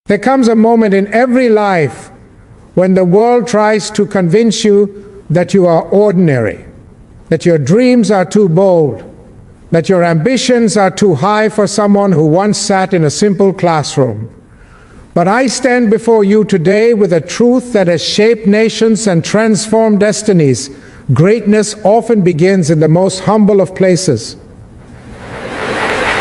There comes a moment in every life when the world tries to convince you that you are ordinary, that your dreams are too bold, that your ambitions are too high for someone who once sat in a simple classroom. But I stand before you today with a truth that has shaped nations and transformed destinies. Greatness often begins in the most humble of places.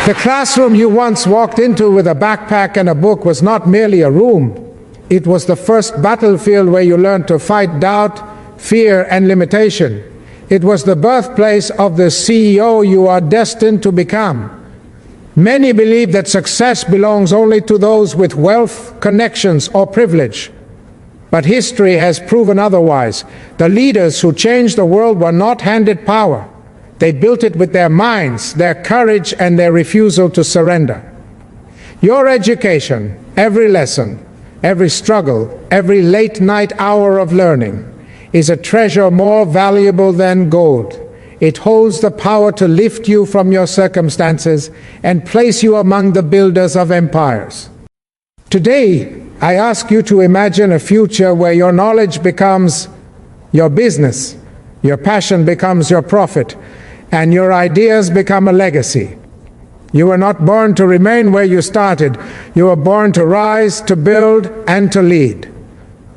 The classroom you once walked into with a backpack and a book was not merely a room. It was the first battlefield where you learned to fight doubt, fear, and limitation. It was the birthplace of the CEO you are destined to become. Many believe that success belongs only to those with wealth, connections, or privilege. But history has proven otherwise. The leaders who changed the world were not handed power. They built it with their minds, their courage, and their refusal to surrender. Your education, every lesson, every struggle, every late night hour of learning, is a treasure more valuable than gold. It holds the power to lift you from your circumstances and place you among the builders of empires. Today, I ask you to imagine a future where your knowledge becomes your business, your passion becomes your profit, and your ideas become a legacy. You were not born to remain where you started. You were born to rise, to build, and to lead.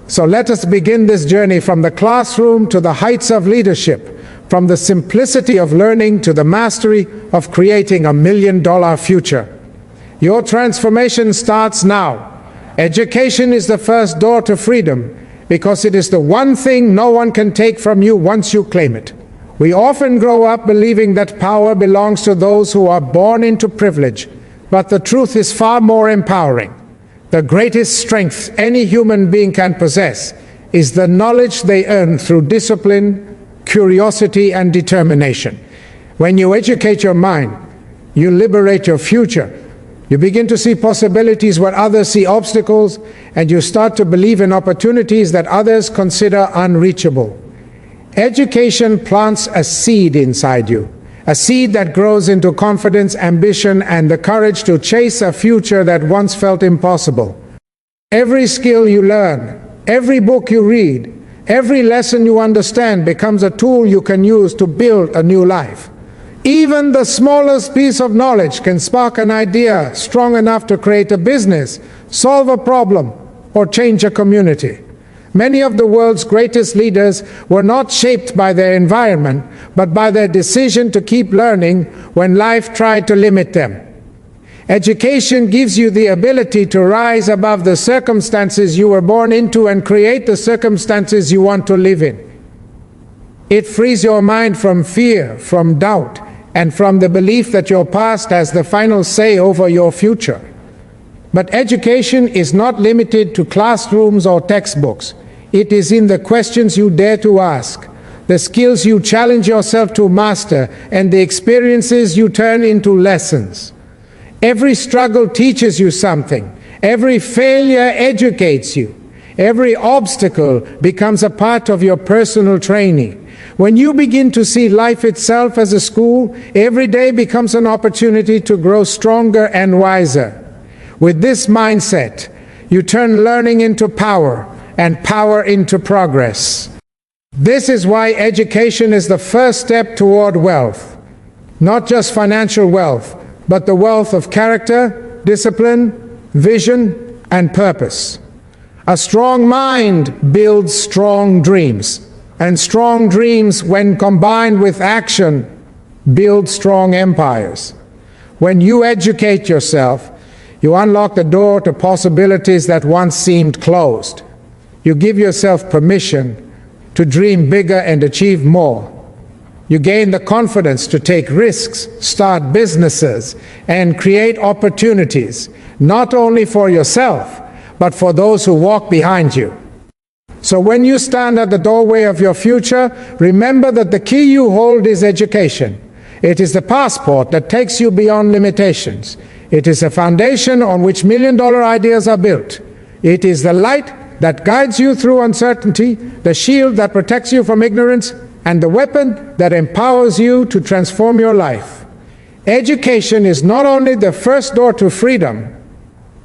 So let us begin this journey from the classroom to the heights of leadership, from the simplicity of learning to the mastery of creating $1 million future. Your transformation starts now. Education is the first door to freedom because it is the one thing no one can take from you once you claim it. We often grow up believing that power belongs to those who are born into privilege, but the truth is far more empowering. The greatest strength any human being can possess is the knowledge they earn through discipline, curiosity, and determination. When you educate your mind, you liberate your future. You begin to see possibilities where others see obstacles, and you start to believe in opportunities that others consider unreachable. Education plants a seed inside you, a seed that grows into confidence, ambition, and the courage to chase a future that once felt impossible. Every skill you learn, every book you read, every lesson you understand becomes a tool you can use to build a new life. Even the smallest piece of knowledge can spark an idea strong enough to create a business, solve a problem, or change a community. Many of the world's greatest leaders were not shaped by their environment, but by their decision to keep learning when life tried to limit them. Education gives you the ability to rise above the circumstances you were born into and create the circumstances you want to live in. It frees your mind from fear, from doubt, and from the belief that your past has the final say over your future. But education is not limited to classrooms or textbooks. It is in the questions you dare to ask, the skills you challenge yourself to master, and the experiences you turn into lessons. Every struggle teaches you something. Every failure educates you. Every obstacle becomes a part of your personal training. When you begin to see life itself as a school, every day becomes an opportunity to grow stronger and wiser. With this mindset, you turn learning into power and power into progress. This is why education is the first step toward wealth. Not just financial wealth, but the wealth of character, discipline, vision, and purpose. A strong mind builds strong dreams, and strong dreams, when combined with action, build strong empires. When you educate yourself, you unlock the door to possibilities that once seemed closed. You give yourself permission to dream bigger and achieve more. You gain the confidence to take risks, start businesses, and create opportunities, not only for yourself, but for those who walk behind you. So when you stand at the doorway of your future, remember that the key you hold is education. It is the passport that takes you beyond limitations. It is a foundation on which million-dollar ideas are built. It is the light that guides you through uncertainty, the shield that protects you from ignorance, and the weapon that empowers you to transform your life. Education is not only the first door to freedom,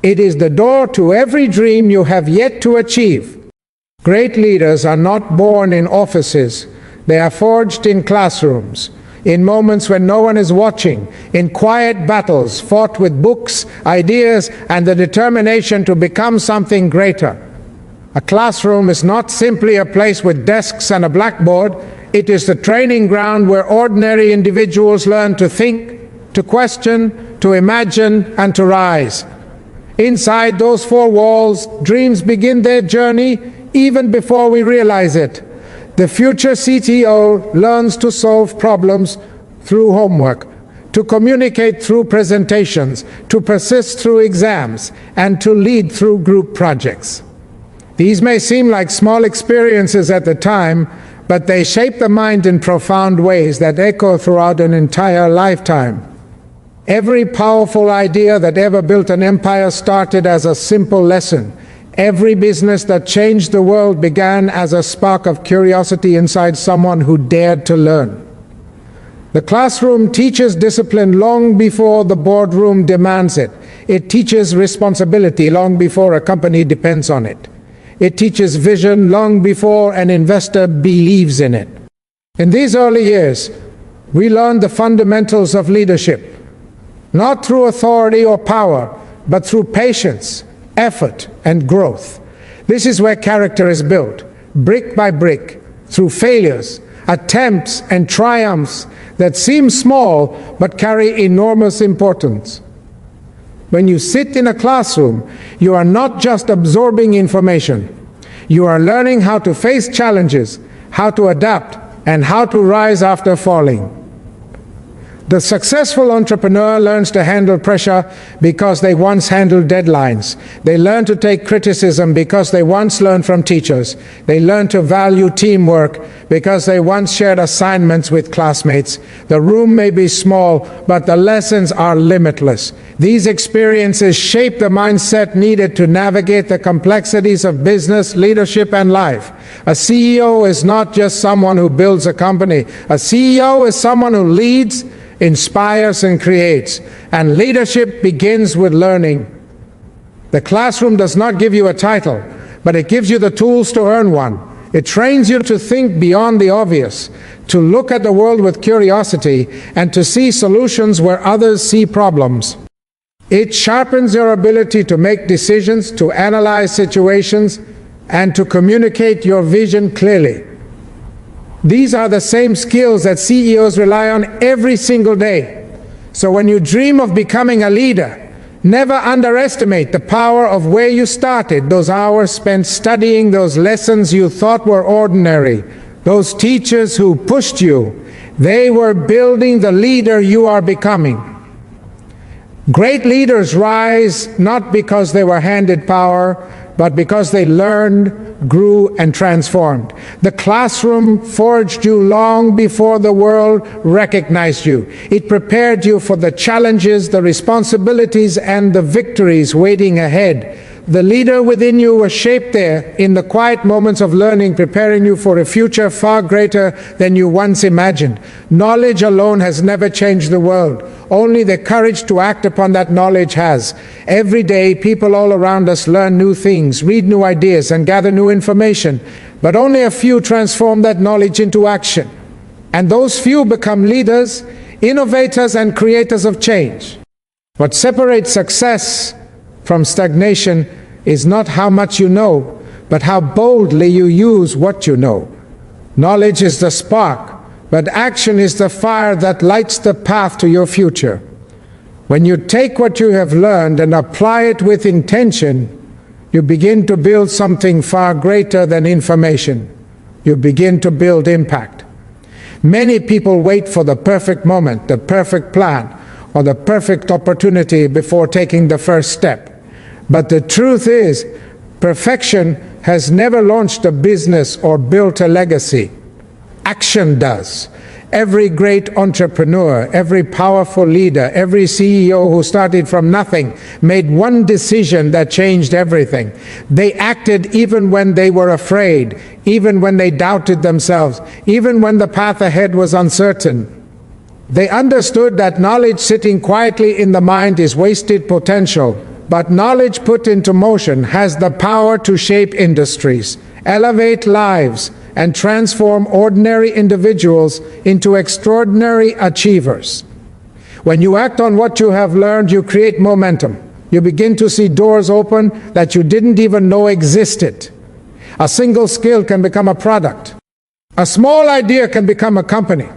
It is the door to every dream you have yet to achieve. Great leaders are not born in offices. They are forged in classrooms, in moments when no one is watching, in quiet battles fought with books, ideas, and the determination to become something greater. A classroom is not simply a place with desks and a blackboard. It is the training ground where ordinary individuals learn to think, to question, to imagine, and to rise. Inside those four walls, dreams begin their journey even before we realize it. The future CTO learns to solve problems through homework, to communicate through presentations, to persist through exams, and to lead through group projects. These may seem like small experiences at the time, but they shape the mind in profound ways that echo throughout an entire lifetime. Every powerful idea that ever built an empire started as a simple lesson. Every business that changed the world began as a spark of curiosity inside someone who dared to learn. The classroom teaches discipline long before the boardroom demands it. It teaches responsibility long before a company depends on it. It teaches vision long before an investor believes in it. In these early years, we learn the fundamentals of leadership, not through authority or power, but through patience, effort, and growth. This is where character is built, brick by brick, through failures, attempts, and triumphs that seem small but carry enormous importance. When you sit in a classroom, you are not just absorbing information. You are learning how to face challenges, how to adapt, and how to rise after falling. The successful entrepreneur learns to handle pressure because they once handled deadlines. They learn to take criticism because they once learned from teachers. They learn to value teamwork because they once shared assignments with classmates. The room may be small, but the lessons are limitless. These experiences shape the mindset needed to navigate the complexities of business, leadership, and life. A CEO is not just someone who builds a company. A CEO is someone who leads, inspires, and creates. And leadership begins with learning. The classroom does not give you a title, but it gives you the tools to earn one. It trains you to think beyond the obvious, to look at the world with curiosity, and to see solutions where others see problems. It sharpens your ability to make decisions, to analyze situations, and to communicate your vision clearly. These are the same skills that CEOs rely on every single day. So when you dream of becoming a leader, never underestimate the power of where you started, those hours spent studying, those lessons you thought were ordinary, those teachers who pushed you. They were building the leader you are becoming. Great leaders rise not because they were handed power, but because they learned, grew, and transformed. The classroom forged you long before the world recognized you. It prepared you for the challenges, the responsibilities, and the victories waiting ahead. The leader within you was shaped there in the quiet moments of learning, preparing you for a future far greater than you once imagined. Knowledge alone has never changed the world. Only the courage to act upon that knowledge has. Every day, people all around us learn new things, read new ideas, and gather new information. But only a few transform that knowledge into action. And those few become leaders, innovators, and creators of change. What separates success from stagnation is not how much you know, but how boldly you use what you know. Knowledge is the spark, but action is the fire that lights the path to your future. When you take what you have learned and apply it with intention, you begin to build something far greater than information. You begin to build impact. Many people wait for the perfect moment, the perfect plan, or the perfect opportunity before taking the first step. But the truth is, perfection has never launched a business or built a legacy. Action does. Every great entrepreneur, every powerful leader, every CEO who started from nothing made one decision that changed everything. They acted even when they were afraid, even when they doubted themselves, even when the path ahead was uncertain. They understood that knowledge sitting quietly in the mind is wasted potential, but knowledge put into motion has the power to shape industries, elevate lives, and transform ordinary individuals into extraordinary achievers. When you act on what you have learned, you create momentum. You begin to see doors open that you didn't even know existed. A single skill can become a product. A small idea can become a company.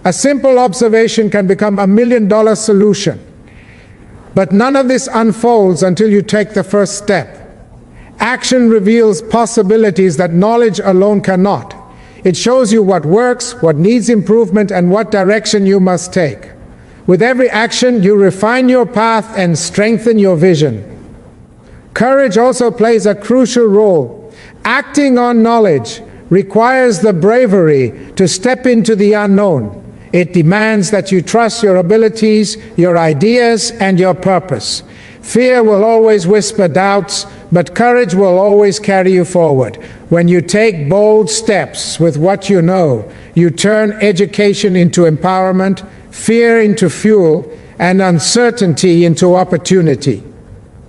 A simple observation can become $1 million solution. But none of this unfolds until you take the first step. Action reveals possibilities that knowledge alone cannot. It shows you what works, what needs improvement, and what direction you must take. With every action, you refine your path and strengthen your vision. Courage also plays a crucial role. Acting on knowledge requires the bravery to step into the unknown. It demands that you trust your abilities, your ideas, and your purpose. Fear will always whisper doubts, but courage will always carry you forward. When you take bold steps with what you know, you turn education into empowerment, fear into fuel, and uncertainty into opportunity.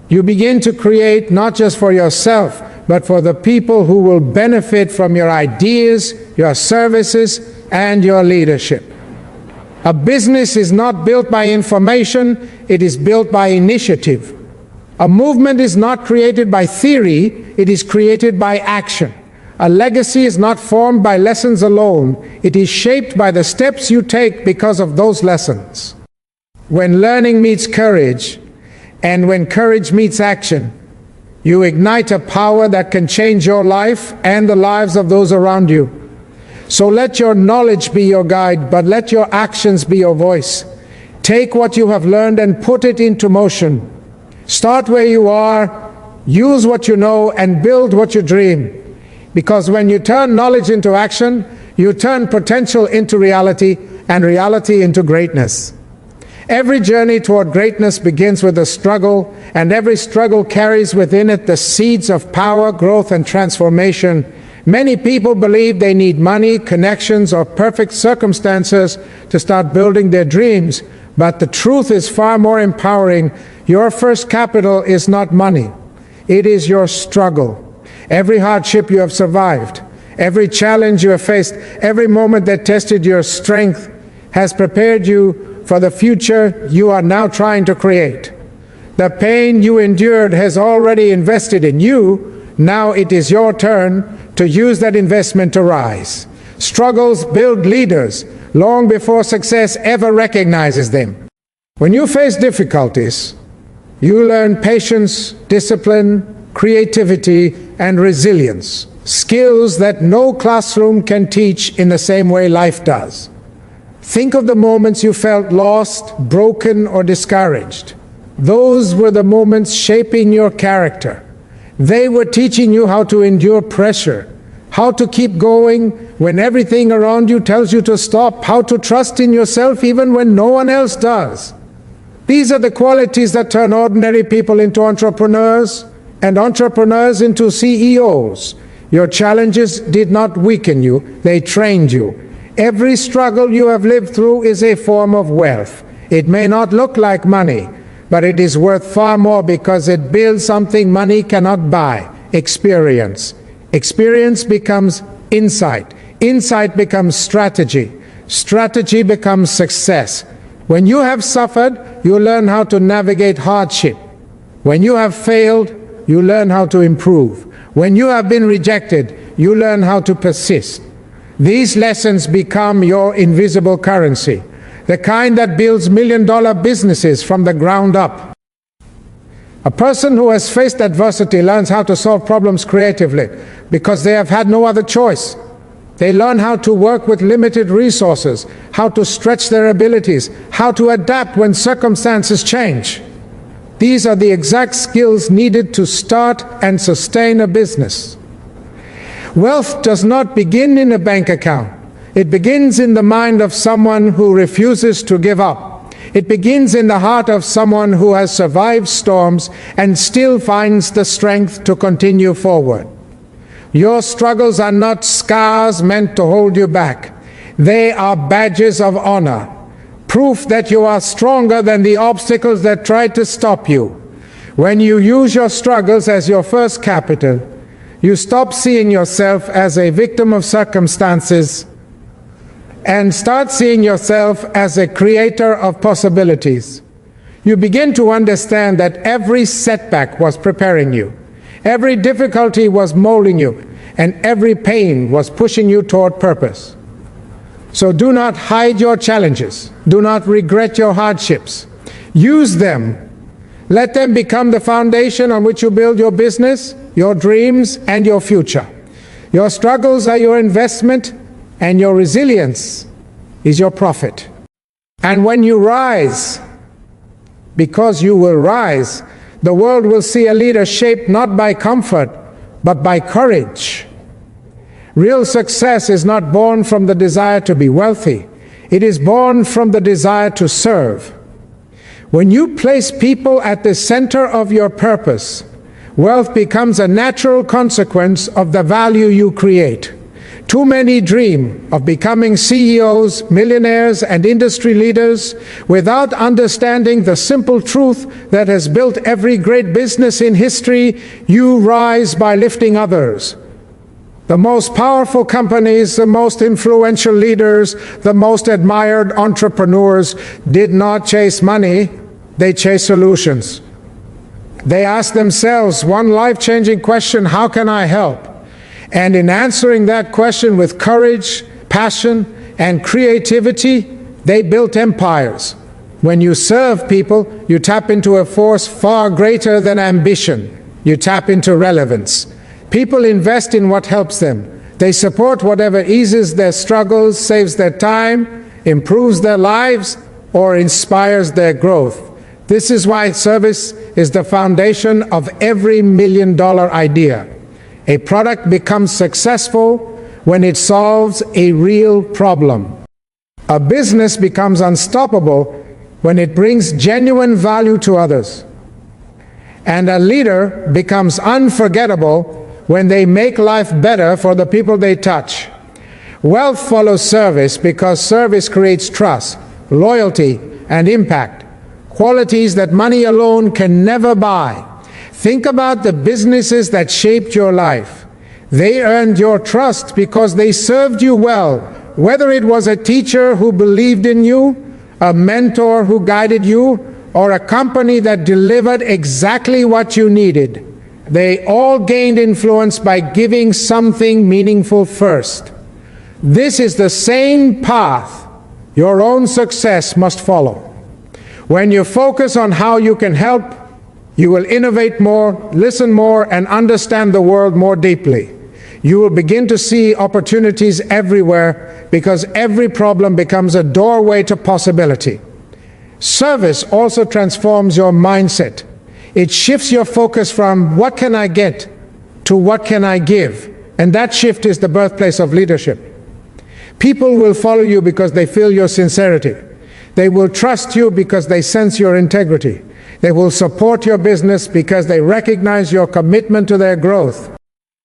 You begin to create not just for yourself, but for the people who will benefit from your ideas, your services, and your leadership. A business is not built by information, it is built by initiative. A movement is not created by theory, it is created by action. A legacy is not formed by lessons alone, it is shaped by the steps you take because of those lessons. When learning meets courage, and when courage meets action, you ignite a power that can change your life and the lives of those around you. So let your knowledge be your guide, but let your actions be your voice. Take what you have learned and put it into motion. Start where you are, use what you know, and build what you dream. Because when you turn knowledge into action, you turn potential into reality, and reality into greatness. Every journey toward greatness begins with a struggle, and every struggle carries within it the seeds of power, growth, and transformation. Many people believe they need money, connections, or perfect circumstances to start building their dreams, but the truth is far more empowering. Your first capital is not money. It is your struggle. Every hardship you have survived, every challenge you have faced, every moment that tested your strength has prepared you for the future you are now trying to create. The pain you endured has already invested in you. Now it is your turn to use that investment to rise. Struggles build leaders long before success ever recognizes them. When you face difficulties, you learn patience, discipline, creativity, and resilience, skills that no classroom can teach in the same way life does. Think of the moments you felt lost, broken, or discouraged. Those were the moments shaping your character. They were teaching you how to endure pressure, how to keep going when everything around you tells you to stop, how to trust in yourself even when no one else does. These are the qualities that turn ordinary people into entrepreneurs, and entrepreneurs into CEOs. Your challenges did not weaken you, they trained you. Every struggle you have lived through is a form of wealth. It may not look like money, but it is worth far more because it builds something money cannot buy: experience. Experience becomes insight. Insight becomes strategy. Strategy becomes success. When you have suffered, you learn how to navigate hardship. When you have failed, you learn how to improve. When you have been rejected, you learn how to persist. These lessons become your invisible currency, the kind that builds million-dollar businesses from the ground up. A person who has faced adversity learns how to solve problems creatively because they have had no other choice. They learn how to work with limited resources, how to stretch their abilities, how to adapt when circumstances change. These are the exact skills needed to start and sustain a business. Wealth does not begin in a bank account. It begins in the mind of someone who refuses to give up. It begins in the heart of someone who has survived storms and still finds the strength to continue forward. Your struggles are not scars meant to hold you back. They are badges of honor, proof that you are stronger than the obstacles that tried to stop you. When you use your struggles as your first capital, you stop seeing yourself as a victim of circumstances and start seeing yourself as a creator of possibilities. You begin to understand that every setback was preparing you, every difficulty was molding you, and every pain was pushing you toward purpose. So do not hide your challenges. Do not regret your hardships. Use them. Let them become the foundation on which you build your business, your dreams, and your future. Your struggles are your investment, and your resilience is your profit. And when you rise, because you will rise, the world will see a leader shaped not by comfort, but by courage. Real success is not born from the desire to be wealthy. It is born from the desire to serve. When you place people at the center of your purpose, wealth becomes a natural consequence of the value you create. Too many dream of becoming CEOs, millionaires, and industry leaders without understanding the simple truth that has built every great business in history: you rise by lifting others. The most powerful companies, the most influential leaders, the most admired entrepreneurs did not chase money, they chased solutions. They asked themselves one life-changing question: how can I help? And in answering that question with courage, passion, and creativity, they built empires. When you serve people, you tap into a force far greater than ambition. You tap into relevance. People invest in what helps them. They support whatever eases their struggles, saves their time, improves their lives, or inspires their growth. This is why service is the foundation of every million-dollar idea. A product becomes successful when it solves a real problem. A business becomes unstoppable when it brings genuine value to others. And a leader becomes unforgettable when they make life better for the people they touch. Wealth follows service because service creates trust, loyalty, and impact, qualities that money alone can never buy. Think about the businesses that shaped your life. They earned your trust because they served you well, whether it was a teacher who believed in you, a mentor who guided you, or a company that delivered exactly what you needed. They all gained influence by giving something meaningful first. This is the same path your own success must follow. When you focus on how you can help, you will innovate more, listen more, and understand the world more deeply. You will begin to see opportunities everywhere because every problem becomes a doorway to possibility. Service also transforms your mindset. It shifts your focus from what can I get to what can I give. And that shift is the birthplace of leadership. People will follow you because they feel your sincerity. They will trust you because they sense your integrity. They will support your business because they recognize your commitment to their growth.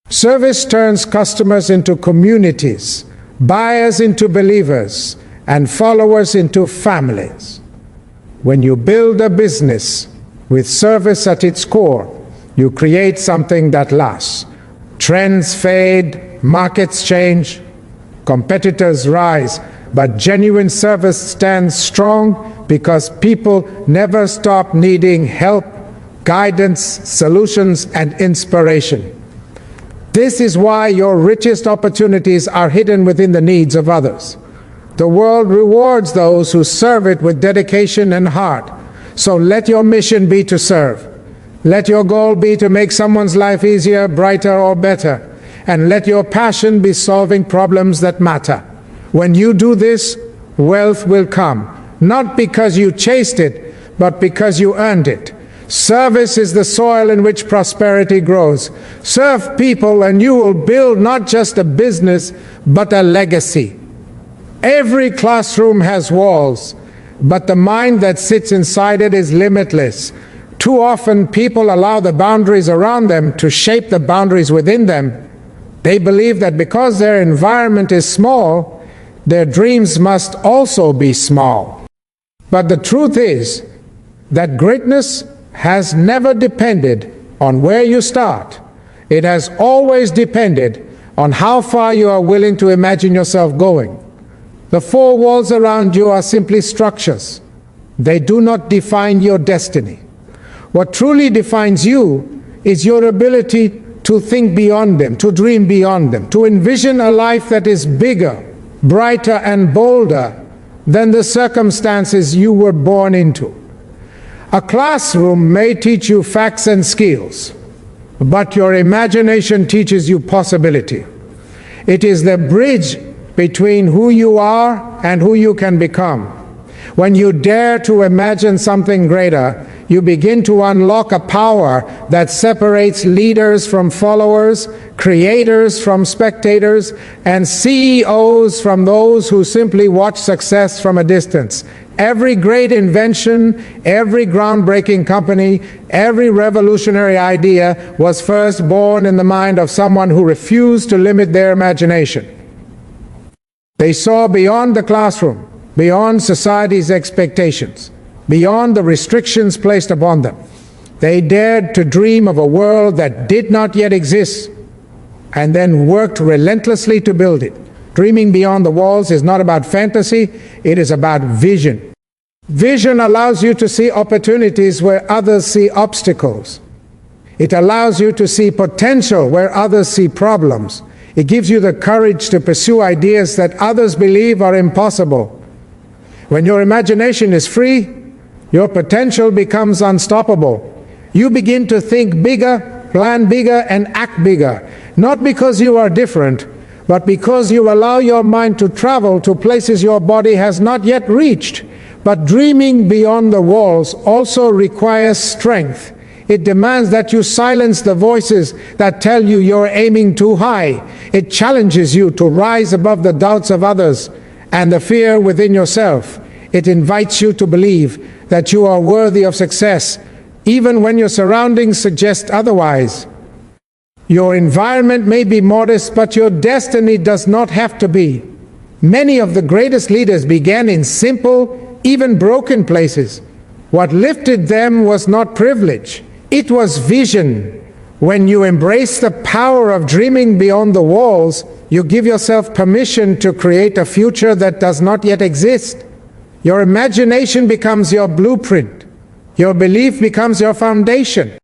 Service turns customers into communities, buyers into believers, and followers into families. When you build a business with service at its core, you create something that lasts. Trends fade, markets change, competitors rise, but genuine service stands strong because people never stop needing help, guidance, solutions, and inspiration. This is why your richest opportunities are hidden within the needs of others. The world rewards those who serve it with dedication and heart. So let your mission be to serve. Let your goal be to make someone's life easier, brighter, or better. And let your passion be solving problems that matter. When you do this, wealth will come, not because you chased it, but because you earned it. Service is the soil in which prosperity grows. Serve people and you will build not just a business, but a legacy. Every classroom has walls, but the mind that sits inside it is limitless. Too often people allow the boundaries around them to shape the boundaries within them. They believe that because their environment is small, their dreams must also be small. But the truth is that greatness has never depended on where you start. It has always depended on how far you are willing to imagine yourself going. The four walls around you are simply structures. They do not define your destiny. What truly defines you is your ability to think beyond them, to dream beyond them, to envision a life that is bigger, brighter, and bolder than the circumstances you were born into. A classroom may teach you facts and skills, but your imagination teaches you possibility. It is the bridge between who you are and who you can become. When you dare to imagine something greater, you begin to unlock a power that separates leaders from followers, creators from spectators, and CEOs from those who simply watch success from a distance. Every great invention, every groundbreaking company, every revolutionary idea was first born in the mind of someone who refused to limit their imagination. They saw beyond the classroom, beyond society's expectations, beyond the restrictions placed upon them. They dared to dream of a world that did not yet exist, and then worked relentlessly to build it. Dreaming beyond the walls is not about fantasy, it is about vision. Vision allows you to see opportunities where others see obstacles. It allows you to see potential where others see problems. It gives you the courage to pursue ideas that others believe are impossible. When your imagination is free, your potential becomes unstoppable. You begin to think bigger, plan bigger, and act bigger, not because you are different, but because you allow your mind to travel to places your body has not yet reached. But dreaming beyond the walls also requires strength. It demands that you silence the voices that tell you you're aiming too high. It challenges you to rise above the doubts of others and the fear within yourself. It invites you to believe that you are worthy of success, even when your surroundings suggest otherwise. Your environment may be modest, but your destiny does not have to be. Many of the greatest leaders began in simple, even broken places. What lifted them was not privilege, it was vision. When you embrace the power of dreaming beyond the walls, you give yourself permission to create a future that does not yet exist. Your imagination becomes your blueprint, your belief becomes your foundation,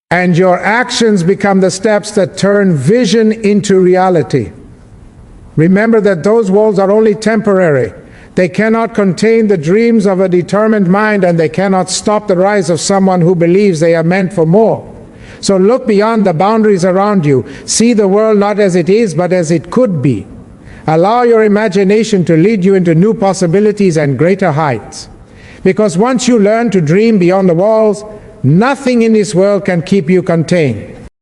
and your actions become the steps that turn vision into reality. Remember that those walls are only temporary. They cannot contain the dreams of a determined mind, and they cannot stop the rise of someone who believes they are meant for more. So look beyond the boundaries around you. See the world not as it is, but as it could be. Allow your imagination to lead you into new possibilities and greater heights. Because once you learn to dream beyond the walls, nothing in this world can keep you contained.